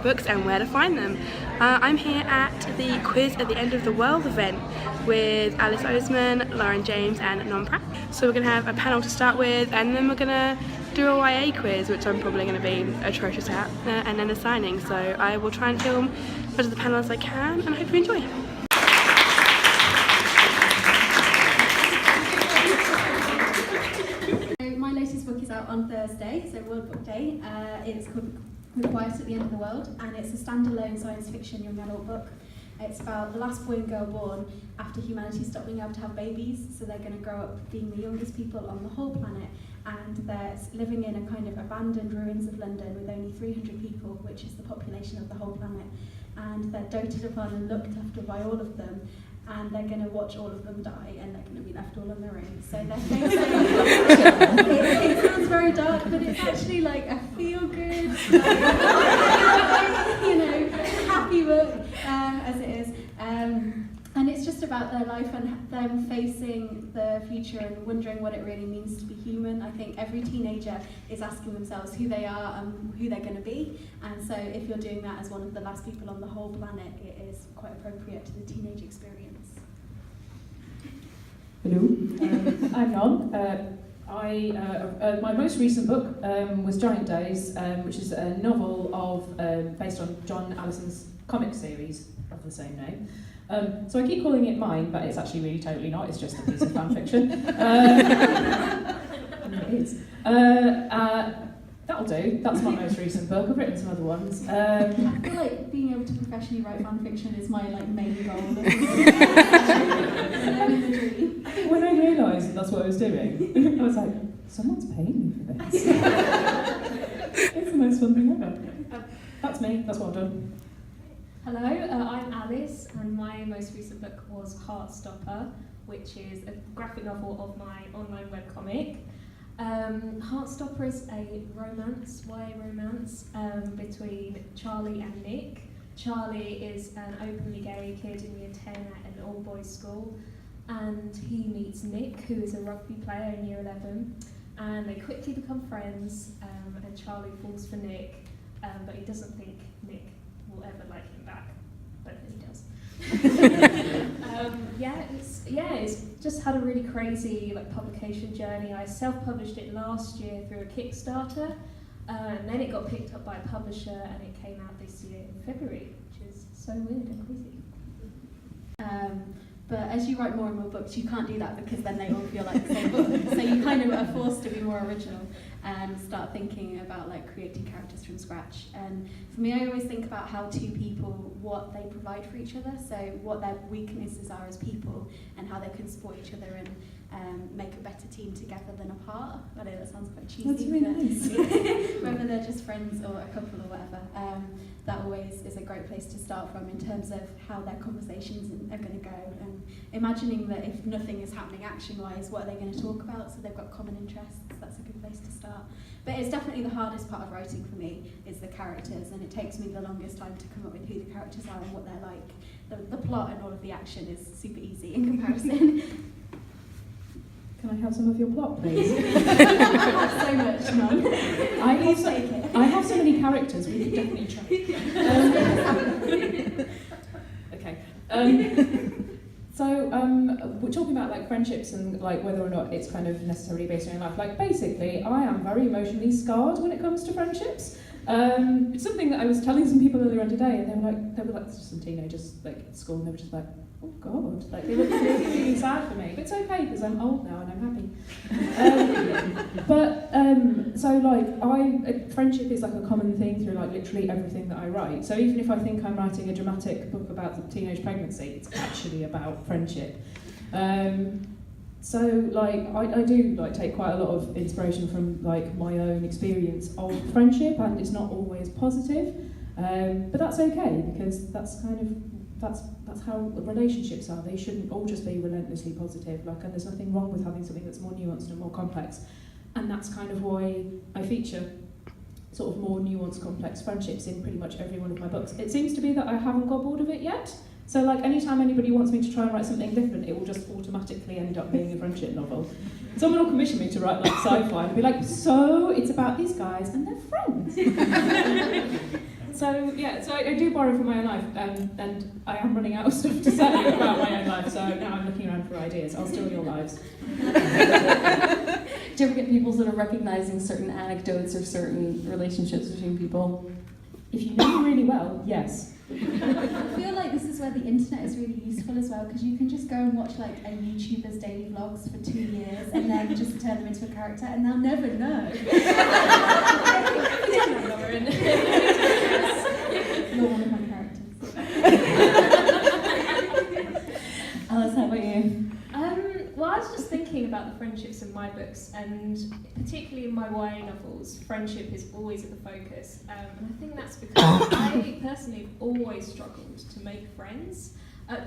read books and where to find them. I'm here at the Quiz at the End of the World event with Alice Oseman, Lauren James and Pratt. So we're going to have a panel to start with, and then we're going to do a YA quiz, which I'm probably going to be atrocious at, and then a signing. So I will try and film as much of the panel as I can, and I hope you enjoy. My latest book is out on Thursday, so World Book Day. It's called The Quiet at the End of the World, and it's a standalone science fiction young adult book. It's about the last boy and girl born after humanity stopped being able to have babies, so they're going to grow up being the youngest people on the whole planet, and they're living in a kind of abandoned ruins of London with only 300 people, which is the population of the whole planet, and they're doted upon and looked after by all of them, and they're going to watch all of them die, and they're going to be left all on their own. So they're facing it sounds very dark, but it's actually like a feel-good, happy book, as it is. And it's just about their life and them facing the future and wondering what it really means to be human. I think every teenager is asking themselves who they are and who they're going to be. And so if you're doing that as one of the last people on the whole planet, it is quite appropriate to the teenage experience. Hello, I'm Ron. My most recent book was Giant Days, which is a novel of based on John Allison's comic series of the same name. So I keep calling it mine, but it's actually really totally not. It's just a piece of fan fiction. It is. That'll do. That's my most recent book. I've written some other ones. I feel like being able to professionally write fan fiction is my main goal. When I realised that's what I was doing, I was like, someone's paying me for this. It's the most fun thing ever. That's me. That's what I've done. Hello, I'm Alice, and my most recent book was Heartstopper, which is a graphic novel of my online webcomic. Heartstopper is a romance, YA romance, between Charlie and Nick. Charlie is an openly gay kid in year 10 at an all-boys school, and he meets Nick, who is a rugby player in year 11, and they quickly become friends, and Charlie falls for Nick, but he doesn't think Nick will ever like him back, but he does. It's just had a really crazy publication journey. I self-published it last year through a Kickstarter, and then it got picked up by a publisher, and it came out this year in February, which is so weird and crazy. But as you write more and more books, you can't do that because then they all feel like the same book. So you kind of are forced to be more original and start thinking about creating characters from scratch. And for me, I always think about how two people, what they provide for each other, so what their weaknesses are as people and how they can support each other and make a better team together than apart. I know that sounds quite cheesy. That's really nice. Whether they're just friends or a couple or whatever. That always is a great place to start from in terms of how their conversations are going to go, and imagining that if nothing is happening action-wise, what are they going to talk about, so they've got common interests. That's a good place to start. But it's definitely the hardest part of writing for me is the characters, and it takes me the longest time to come up with who the characters are and what they're like. The plot and all of the action is super easy in comparison. Can I have some of your plot, please? So much, Mum. I have so many characters, we could definitely try. Okay. So we're talking about friendships and whether or not it's kind of necessarily based on your life. Basically, I am very emotionally scarred when it comes to friendships. It's something that I was telling some people earlier on today, and they were just some teenagers at school, and they were just like, oh God, they look really sad for me. But it's okay because I'm old now and I'm happy. Friendship is a common thing through literally everything that I write. So even if I think I'm writing a dramatic book about teenage pregnancy, it's actually about friendship. I do take quite a lot of inspiration from my own experience of friendship, and it's not always positive. But that's okay because that's how relationships are. They shouldn't all just be relentlessly positive. And there's nothing wrong with having something that's more nuanced and more complex. And that's kind of why I feature sort of more nuanced, complex friendships in pretty much every one of my books. It seems to be that I haven't got bored of it yet. So anytime anybody wants me to try and write something different, it will just automatically end up being a friendship novel. Someone will commission me to write sci-fi and be like, so it's about these guys and their friends. So I do borrow from my own life, and I am running out of stuff to say about my own life, so now I'm looking around for ideas. I'll steal your lives. Do you ever get people sort of recognizing certain anecdotes or certain relationships between people? If you know me really well, yes. I feel like this is where the internet is really useful as well, because you can just go and watch like a YouTuber's daily vlogs for 2 years and then just turn them into a character and they'll never know. You're one of my characters. Alice, how about you? Well, I was just thinking about the friendships in my books, and particularly in my YA novels, friendship is always at the focus. And I think that's because I personally have always struggled to make friends,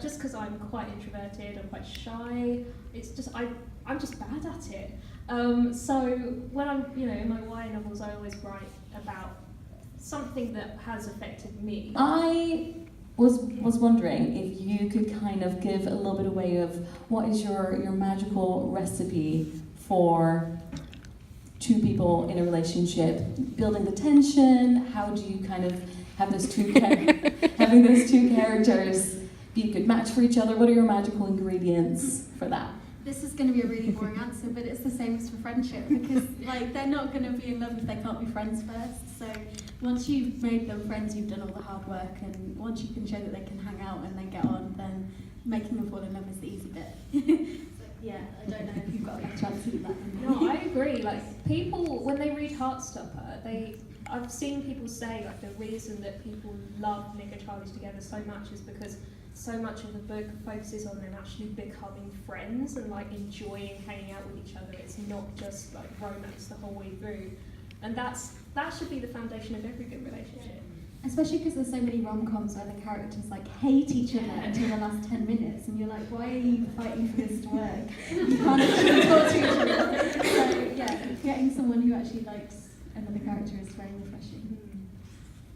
just because I'm quite introverted, I'm quite shy. It's just I'm just bad at it. So when I'm in my YA novels, I always write about something that has affected me. I was wondering if you could kind of give a little bit away of what is your magical recipe for two people in a relationship, building the tension. How do you kind of have those having those two characters be a good match for each other? What are your magical ingredients for that? This is going to be a really boring answer, but it's the same as for friendship, because like they're not going to be in love if they can't be friends first. So once you've made them friends, you've done all the hard work, and once you can show that they can hang out and then get on, then making them fall in love is the easy bit. So, yeah, I don't know if you've got a better answer to that. No, I agree. Like people, when they read Heartstopper, I've seen people say like the reason that people love Nick and Charlie together so much is because so much of the book focuses on them actually becoming friends and like enjoying hanging out with each other. It's not just like romance the whole way through, and that should be the foundation of every good relationship. Especially because there's so many rom-coms where the characters like hate each other until the last 10 minutes, and you're like, why are you fighting for this to work? You can't actually talk to each other. So yeah, getting someone who actually likes another character is very refreshing.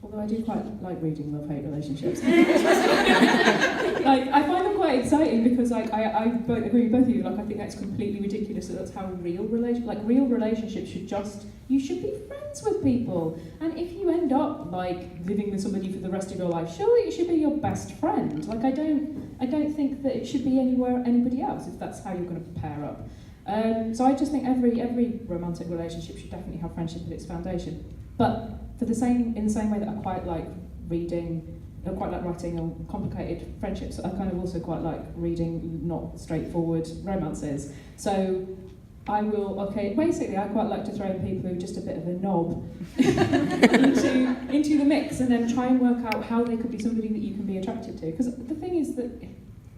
Although I do quite like reading love-hate relationships. I find them quite exciting because I agree with both of you. Like I think that's completely ridiculous that that's how real relationships you should be friends with people. And if you end up like living with somebody for the rest of your life, surely it should be your best friend. Like I don't think that it should be anybody else if that's how you're going to pair up. So I just think every romantic relationship should definitely have friendship at its foundation. But in the same way that I quite like reading, I quite like writing complicated friendships, I kind of also quite like reading not straightforward romances. So I quite like to throw in people who are just a bit of a knob into the mix, and then try and work out how they could be somebody that you can be attracted to. Because the thing is that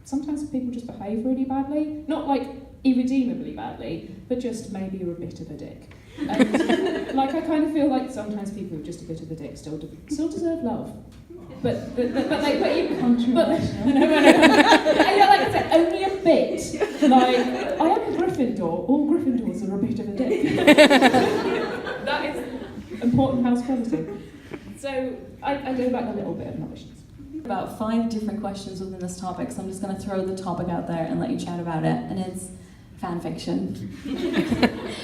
sometimes people just behave really badly, not like irredeemably badly, but just maybe you're a bit of a dick. And like I kind of feel like sometimes people who are just a bit of a dick still deserve love. But no, like I said, only a bit. Like I am a Gryffindor. All Gryffindors are a bit of a dick. That is important house quality. So I go back a little bit of nobbishness. About 5 different questions within this topic, so I'm just going to throw the topic out there and let you chat about it. And it's fan fiction.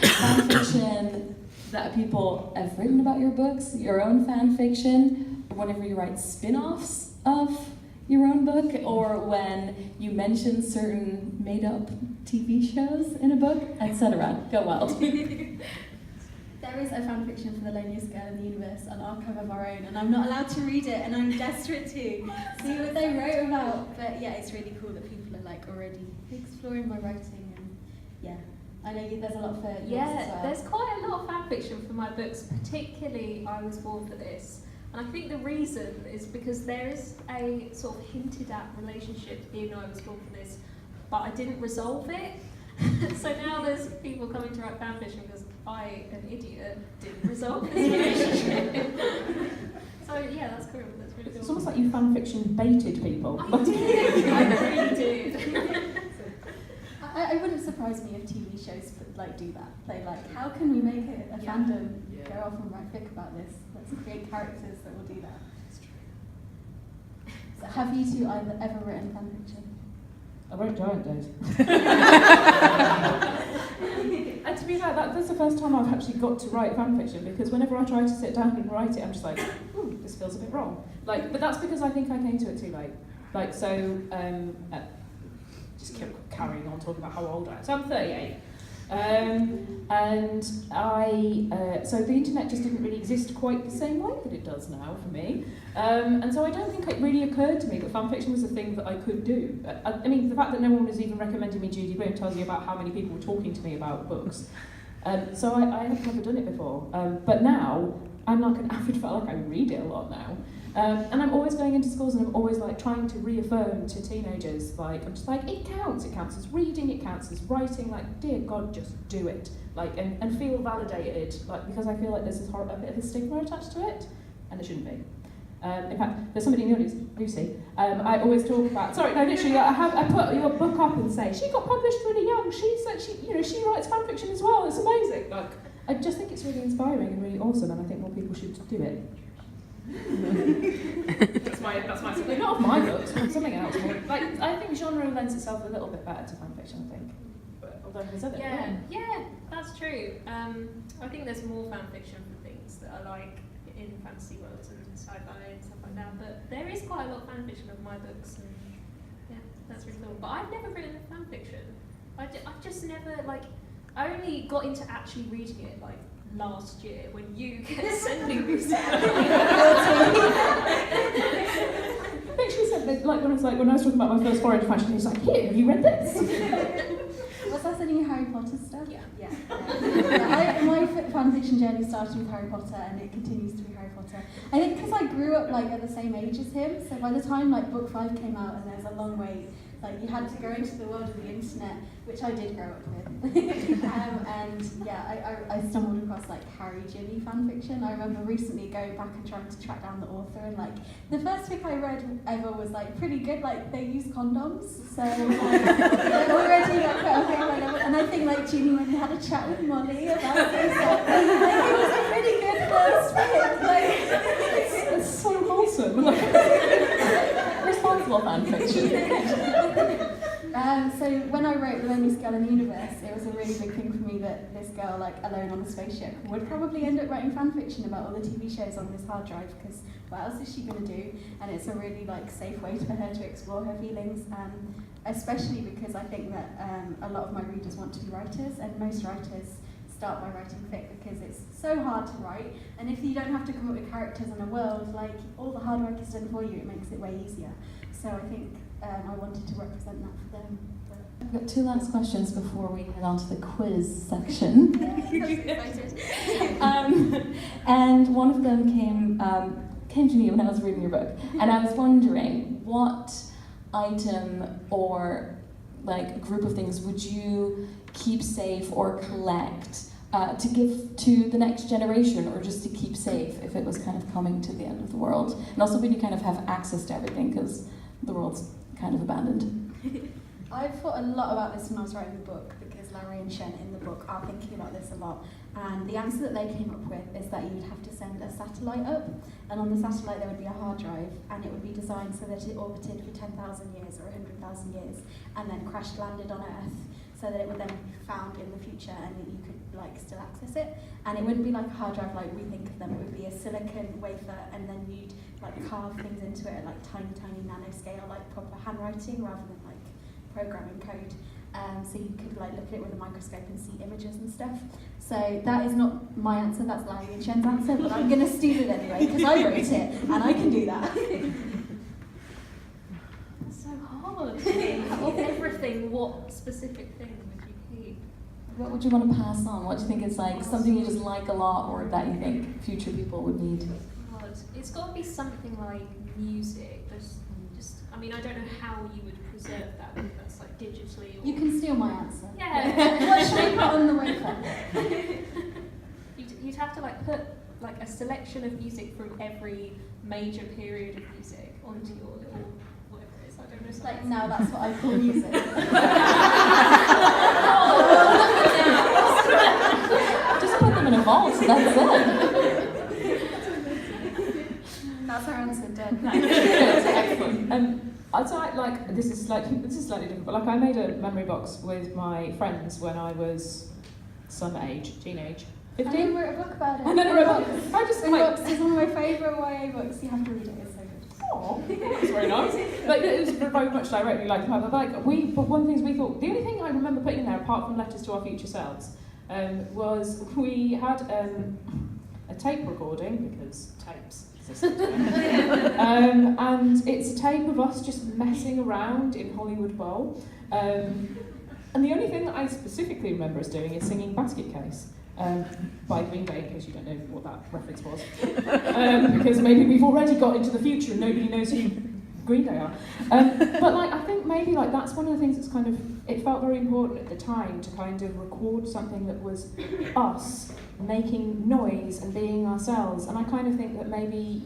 Fan fiction that people have written about your books, your own fan fiction, or whenever you write spin-offs of your own book, or when you mention certain made-up TV shows in a book, etc. Go wild. There is a fan fiction for The Loneliest Girl in the Universe on Archive of Our Own, and I'm not allowed to read it, and I'm desperate to see what they wrote about. But yeah, it's really cool that people are like already exploring my writing, and yeah, I know there's a lot for yours as well. There's quite a lot of fan fiction for my books, particularly I Was Born for This. And I think the reason is because there is a sort of hinted at relationship in I Was Born for This, but I didn't resolve it. So now there's people coming to write fan fiction because I, an idiot, didn't resolve this relationship. So yeah, that's cool. That's really cool. It's almost like you fan fiction baited people. I did. I really did. I wouldn't surprise me if TV shows like do that. They like, how can we make it a fandom go off and write fic about this? Let's create characters that will do that. That's true. So have you two ever written fan fiction? I wrote Giant Days. And to be fair, that's the first time I've actually got to write fan fiction, because whenever I try to sit down and write it, I'm just like, this feels a bit wrong. Like, but that's because I think I came to it too late. Like, so, just keep carrying on talking about how old I am. So I'm 38. And so the internet just didn't really exist quite the same way that it does now for me. And so I don't think it really occurred to me that fanfiction was a thing that I could do. I mean, the fact that no one was even recommending me Judy Blume tells you about how many people were talking to me about books. So I have never done it before. But now, I'm like an avid fan, like I read it a lot now. And I'm always going into schools and I'm always like trying to reaffirm to teenagers, like, I'm just like, it counts as reading, it counts as writing, like, dear God, just do it. Like, and feel validated, like, because I feel like there's a bit of a stigma attached to it, and there shouldn't be. In fact, there's somebody in the audience, Lucy, I always talk about, sorry, no, literally, I put your book up and say, she got published really young, she said she writes fan fiction as well, it's amazing. Like, I just think it's really inspiring and really awesome, and I think more people should do it. that's my something, not of my books, but something else. Like, I think genre lends itself a little bit better to fan fiction, I think. But although there's other yeah, that's true. I think there's more fan fiction for things that are like in fantasy worlds and sci-fi and stuff like that. But there is quite a lot of fan fiction of my books, and yeah, that's really cool. But I've never written fan fiction. I've just never, like, I only got into actually reading it like last year when you kept sending me stuff. I think she said that, like, when I was talking about my first foray into fashion, he was like, here, have you read this? Was that any Harry Potter stuff? Yeah. My fan fiction journey started with Harry Potter and it continues to be Harry Potter. I think because I grew up like at the same age as him, so by the time like book 5 came out and there's a long wait, like you had to go into the world of the internet, which I did grow up with. And yeah, I stumbled across like Harry Ginny fan fiction. I remember recently going back and trying to track down the author, and like the first fic I read ever was like pretty good. Like they use condoms, so like, already like okay, whatever. And I think like Ginny, when you had a chat with Molly about this, like, it was a pretty good first fic. Like it's so wholesome. Responsible fan fiction. So when I wrote The Loneliest Girl in the Universe, it was a really big thing for me that this girl, like alone on a spaceship, would probably end up writing fan fiction about all the TV shows on this hard drive, because what else is she going to do? And it's a really like safe way for her to explore her feelings, especially because I think that a lot of my readers want to be writers, and most writers start by writing fic because it's so hard to write, and if you don't have to come up with characters in a world, like all the hard work is done for you, it makes it way easier. So I think I wanted to represent that for them. I've got 2 last questions before we head on to the quiz section. And one of them came to me when I was reading your book, and I was wondering what item or like group of things would you keep safe or collect to give to the next generation, or just to keep safe if it was kind of coming to the end of the world, and also when you kind of have access to everything because the world's kind of abandoned. I thought a lot about this when I was writing the book, because Larry and Shen in the book are thinking about this a lot, and the answer that they came up with is that you would have to send a satellite up, and on the satellite there would be a hard drive, and it would be designed so that it orbited for 10,000 years or 100,000 years and then crash landed on Earth, so that it would then be found in the future and that you could like still access it. And it wouldn't be like a hard drive like we think of them, it would be a silicon wafer, and then you'd like carve things into it at like tiny nanoscale, like proper handwriting rather than like programming code. So you could like look at it with a microscope and see images and stuff. So that is not my answer, that's Larry and Shen's answer, but I'm going to steal it anyway because I wrote it and I can do that. That's so hard. Of everything, what specific thing would you keep? What would you want to pass on? What do you think is like something you just like a lot, or that you think future people would need? God, it's got to be something like music. Just, I mean, I don't know how you would preserve that, whether that's like digitally or... You can steal my answer. Yeah. What should I put on the wafer? You'd have to like put like a selection of music from every major period of music onto your little whatever it is. I don't know. It's like, no, that's what I call music. Just put them in a vault, that's it. That's our answer, done. Excellent. This is slightly different, but like I made a memory box with my friends when I was some age, teenage, 15? And then wrote a book about it. And then I wrote a book. I just The like, books is one of my favourite YA books. You have to read it. It's so good. oh, that's very nice. Like, it was very much directly like but one of the things we thought, the only thing I remember putting in there, apart from letters to our future selves, was we had a tape recording, because tapes existed. And it's a tape of us just messing around in Hollywood Bowl. And the only thing that I specifically remember us doing is singing Basket Case. By Green Day, in case you don't know what that reference was. Because maybe we've already got into the future and nobody knows who Green Day are. But like, I think maybe like that's one of the things that's kind of, it felt very important at the time to kind of record something that was us making noise and being ourselves. And I kind of think that maybe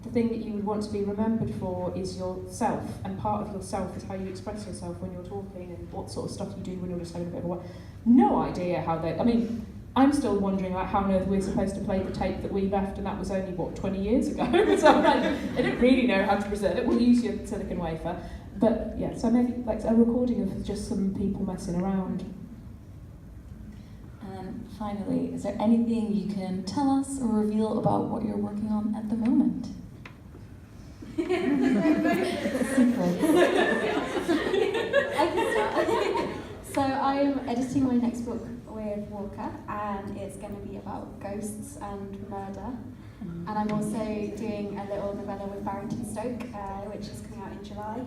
the thing that you would want to be remembered for is yourself, and part of yourself is how you express yourself when you're talking and what sort of stuff you do when you're just having a bit of a what. No idea how they, I mean, I'm still wondering like how on earth we're supposed to play the tape that we left, and that was only, 20 years ago? So I'm like, I don't really know how to preserve it. We'll use your silicon wafer. But yeah, so maybe like a recording of just some people messing around. And finally, is there anything you can tell us or reveal about what you're working on at the moment? I can start. So I'm editing my next book with Walker, and it's going to be about ghosts and murder. And I'm also doing a little novella with Barrington Stoke, which is coming out in July.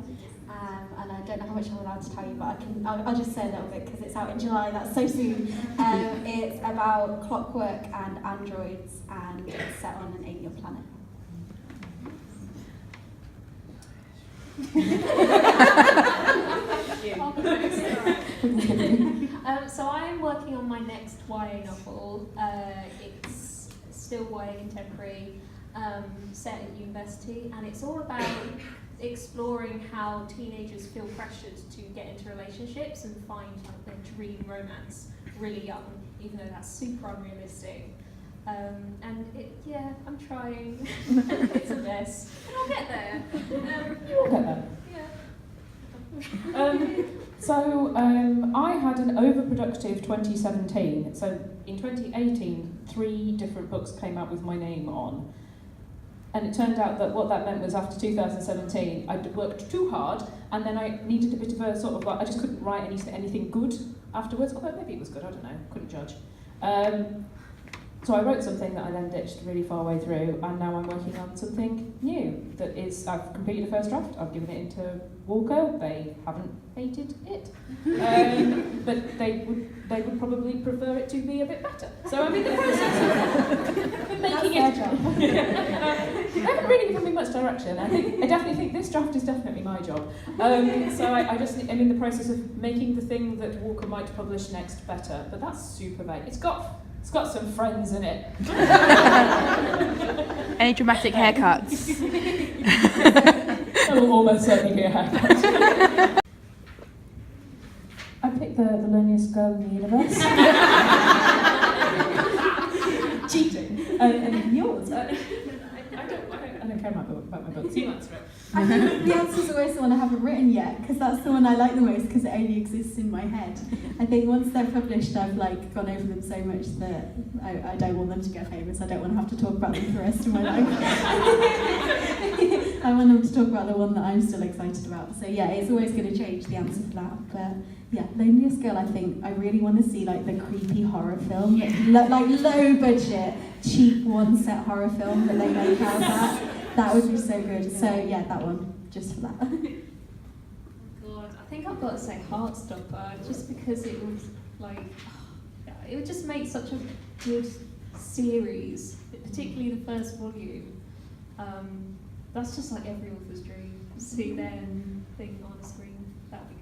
And I don't know how much I'm allowed to tell you, but I'll just say a little bit because it's out in July. That's so soon. It's about clockwork and androids, and it's set on an alien planet. So I'm working on my next YA novel. It's still YA contemporary, set at university, and it's all about exploring how teenagers feel pressured to get into relationships and find like their dream romance really young, even though that's super unrealistic. And I'm trying. It's a mess, but I'll get there. You will get there. Yeah. I had an overproductive 2017. So in 2018, 3 different books came out with my name on. And it turned out that what that meant was after 2017, I'd worked too hard, and then I needed a bit of a sort of like, I just couldn't write anything good afterwards, although maybe it was good, I don't know, couldn't judge. So I wrote something that I then ditched really far way through, and now I'm working on something new that is, I've completed the first draft, I've given it into Walker, they haven't hated it, but they would probably prefer it to be a bit better. So I'm in the process of making it. They haven't really given me much direction. I definitely think this draft is definitely my job. So I just am in the process of making the thing that Walker might publish next better, but that's super vague. It's got some friends in it. Any dramatic haircuts? I will almost certainly be a haircut. I picked the loneliest girl in the universe. Cheating. And yours. I don't care about my books. You answer it. I think the answer's always the one I haven't written yet, because that's the one I like the most because it only exists in my head. I think once they're published, I've like gone over them so much that I don't want them to get famous. I don't want to have to talk about them for the rest of my life. I want them to talk about the one that I'm still excited about. So yeah, it's always going to change the answer for that. But yeah, Loneliest Girl, I think I really want to see like the creepy horror film, like low budget, cheap one-set horror film that they make out of that. That would be so good. So yeah, that one, just for that. God, I think I've got to say Heartstopper, just because it would it would just make such a good series, particularly the first volume. That's just like every author's dream. See their thing on a screen. That'd be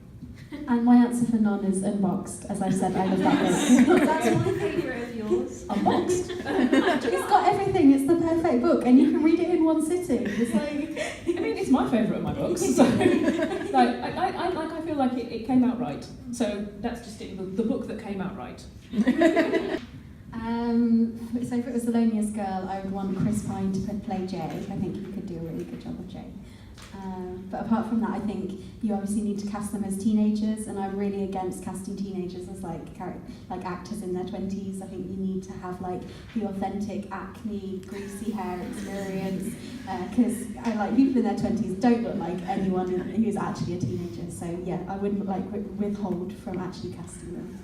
good. And my answer for none is Unboxed. As I said, I love that book. That's my favourite of yours. Unboxed. It's got everything. It's the perfect book, and you can read it in one sitting. It's like, I mean, it's my favourite of my books. So, I feel like it came out right. So that's just it, the book that came out right. So if it was The Loneliest Girl, I would want Chris Pine to play Jay. I think he could do a really good job of Jay. But apart from that, I think you obviously need to cast them as teenagers, and I'm really against casting teenagers as like actors in their 20s. I think you need to have like the authentic acne, greasy hair experience, because I like people in their 20s don't look like anyone who's actually a teenager. So yeah, I wouldn't like withhold from actually casting them.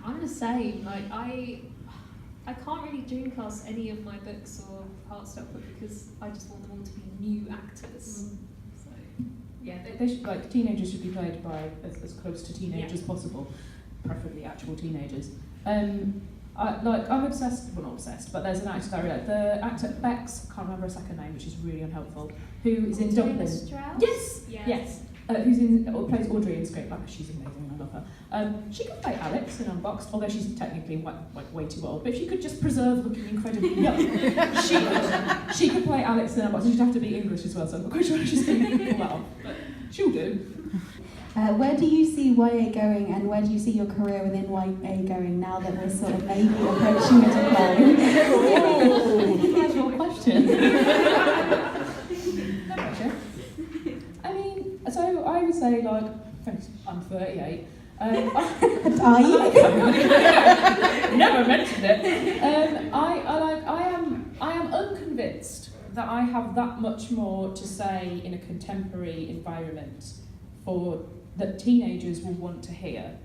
I'm the same. Like I can't really dream cast any of my books or Heartstopper because I just want them all to be new actors. So Yeah, they should, like, teenagers should be played by as close to teenage as possible, preferably actual teenagers. I'm obsessed, well not obsessed, but there's an actor that I really like. The actor Bex, can't remember her second name, which is really unhelpful, who is in Dublin. Yes! Yes. Who plays Audrey in Script. Like, she's amazing, I love her. She could play Alex in Unboxed, although she's technically way too old. But if she could just preserve looking incredibly young, she could play Alex in Unboxed. She'd have to be English as well, so I'm not quite sure she's going to pull that off. But she'll do. Where do you see YA going, and where do you see your career within YA going now that we're sort of maybe approaching a decline? That's your question. No pressure. I mean, so I would say, like, I'm 38. Are you? Never mentioned it. I am unconvinced that I have that much more to say in a contemporary environment that teenagers will want to hear.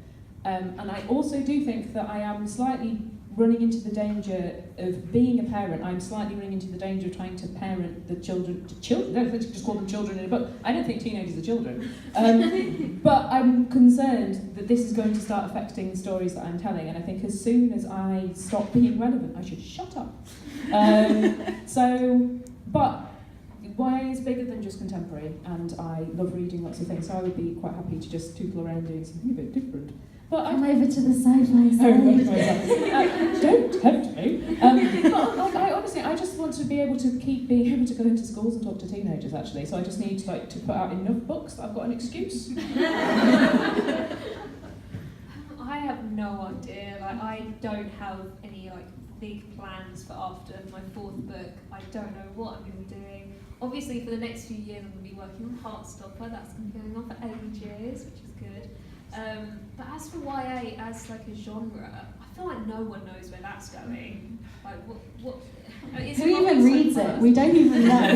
And I also do think that I am slightly running into the danger of being a parent. I'm slightly running into the danger of trying to parent the children. No, let's just call them children in a book. I don't think teenagers are children. But I'm concerned that this is going to start affecting the stories that I'm telling, and I think as soon as I stop being relevant, I should shut up. But YA is bigger than just contemporary, and I love reading lots of things, so I would be quite happy to just tootle around doing something a bit different. But Come over to the sci-fi side. Don't tempt me. But I honestly, I just want to be able to keep being able to go into schools and talk to teenagers, actually. So I just need to put out enough books that I've got an excuse. I have no idea. Like, I don't have any big plans for after my 4th book. I don't know what I'm going to be doing. Obviously, for the next few years, I'm going to be working on Heartstopper. That's going to be going on for ages, which is good. But as for YA as like a genre, I feel like no one knows where that's going. Like what Who even reads it? We don't even know.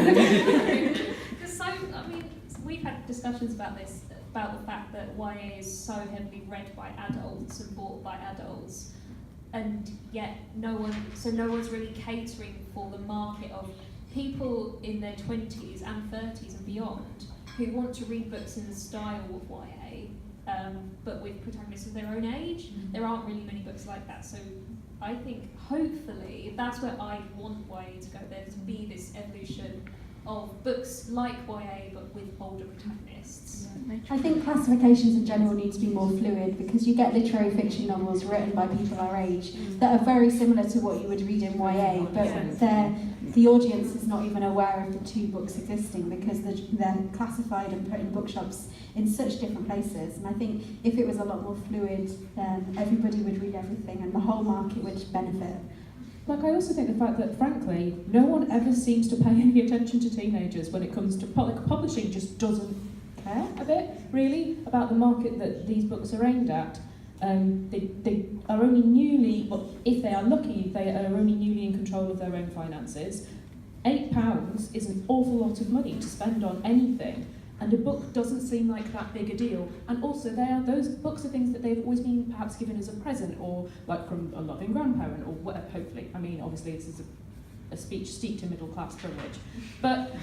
We've had discussions about this, about the fact that YA is so heavily read by adults and bought by adults, and yet no one's really catering for the market of people in their 20s and 30s and beyond who want to read books in the style of YA. But with protagonists of their own age. There aren't really many books like that, so I think hopefully that's where I want YA to go, there to be this evolution of books like YA but with older protagonists. I think classifications in general need to be more fluid, because you get literary fiction novels written by people our age that are very similar to what you would read in YA, but the audience is not even aware of the 2 books existing because they're classified and put in bookshops in such different places. And I think if it was a lot more fluid, then everybody would read everything and the whole market would benefit. Like, I also think the fact that, frankly, no one ever seems to pay any attention to teenagers when it comes to publishing just doesn't care a bit, really, about the market that these books are aimed at. They are only newly, well, if they are lucky, they are only newly in control of their own finances. £8 is an awful lot of money to spend on anything, and a book doesn't seem like that big a deal. And also, those books are things that they've always been perhaps given as a present, or like from a loving grandparent, or whatever, hopefully. I mean, obviously, this is a speech steeped in middle-class privilege. But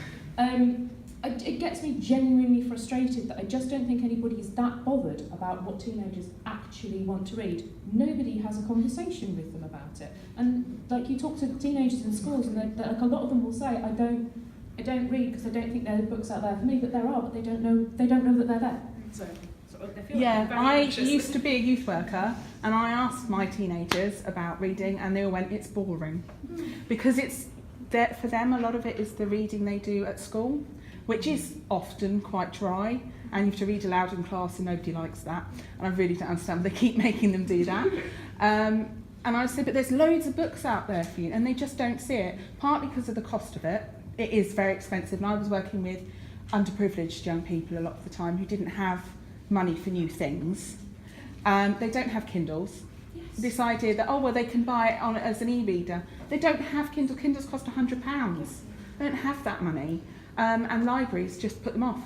it gets me genuinely frustrated that I just don't think anybody is that bothered about what teenagers actually want to read. Nobody has a conversation with them about it. And like, you talk to teenagers in schools, and like, a lot of them will say, I don't read because I don't think there are books out there for me, but there are, but they don't know that they're there. So they feel like I used to be a youth worker, and I asked my teenagers about reading, and they all went, it's boring. Because for them, a lot of it is the reading they do at school, which is often quite dry, and you have to read aloud in class, and nobody likes that. And I really don't understand, they keep making them do that. And I said, but there's loads of books out there for you, and they just don't see it, partly because of the cost of it. It is very expensive, and I was working with underprivileged young people a lot of the time who didn't have money for new things. They don't have Kindles. Yes. This idea that, oh, well, they can buy it on as an e-reader. They don't have Kindle. Kindles cost £100. They don't have that money. And libraries just put them off.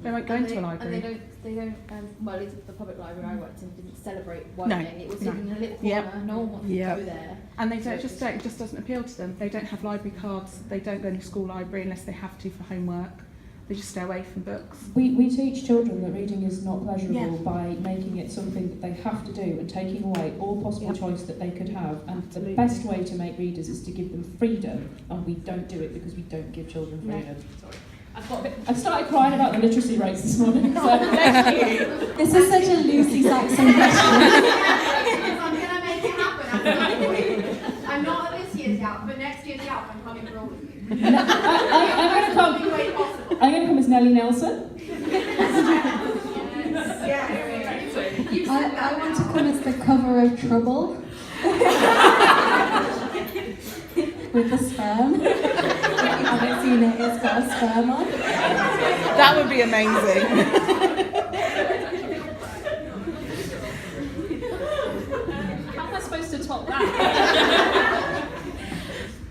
They won't go into a library. And they don't well, at least the public library I worked in didn't celebrate writing. No, It was in a little corner, no one wanted to go there. And it just doesn't appeal to them. They don't have library cards, they don't go to school library unless they have to for homework. They just stay away from books. We teach children that reading is not pleasurable by making it something that they have to do and taking away all possible choice that they could have. And the best way to make readers is to give them freedom, and we don't do it because we don't give children freedom. Sorry. I've started crying about the literacy rates this morning. So. This is such a Lucy Saxon question. I'm going to make it happen. I'm not at this year's Yelp, but next year's Yelp I'm coming for all of you. I'm going to come as Nellie Nelson. I want to come as the cover of Trouble. With the sperm. I haven't seen it, it's got a sperm on. That would be amazing. How am I supposed to top that?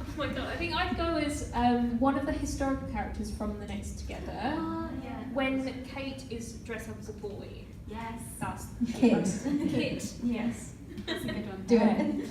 Oh my god, I think I'd go as one of the historical characters from The Next Together. When Kate is dressed up as a boy. Yes. That's Kid. Kid, yes. That's a good one. Do it.